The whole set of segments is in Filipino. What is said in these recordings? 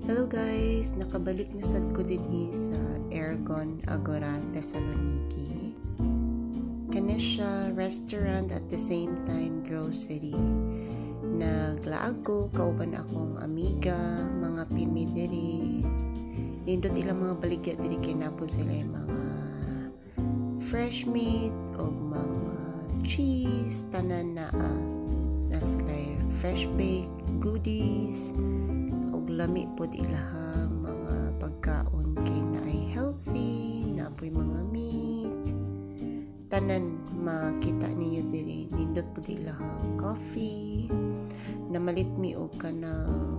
Hello guys! Nakabalik na sad ko din sa Ergon Agora, Thessaloniki. Kani siya restaurant at the same time grocery. Naglaag ko, kauban akong amiga, mga pimi diri. Nindot ilang mga baligya diri kay napon sila yung mga fresh meat o mga cheese, tanan na sila fresh baked goodies og lami pod ilahang mga pagkaon kay naay healthy, napoy mga meat. Tanan makita ninyo diri, nindot pod ilahang coffee. Namalit mi og kanang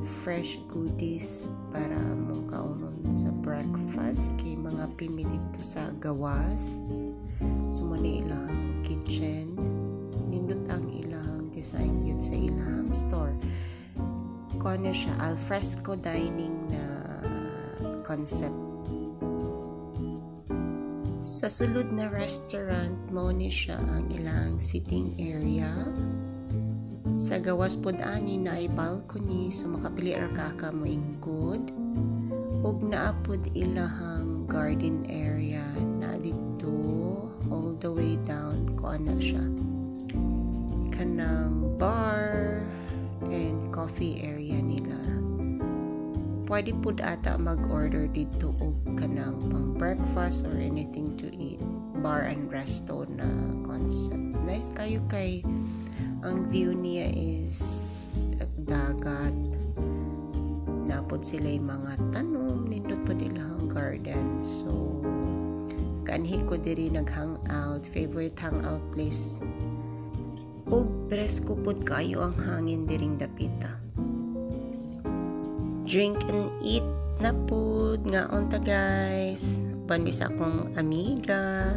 fresh goodies para mong kaunon sa breakfast kay mga pimi dito sa gawas. Sumuna ilahang kitchen. Nindot ang ilahang design yun sa ilahang store. Kung siya, alfresco dining na concept. Sa sulod na restaurant, mo ni siya ang ilang sitting area. Sa gawas pod ani na ay balcony, so makapili ka mo ingkod. Ug naapod ilahang garden area na dito all the way down ko ana siya. Kanang bar and coffee area nila. Pwede po ata mag-order dito og kanang pang breakfast or anything to eat. Bar and resto na concept. Nice kayo kay ang view niya is dagat. Napod sila yung mga tanom, nindot pa nilang garden. So, kanhi ko diri nag-hangout. Favorite hangout place. Og presko pod kayo ang hangin diring dapita. Drink and eat na pod nga onta guys. Bandis akong amiga.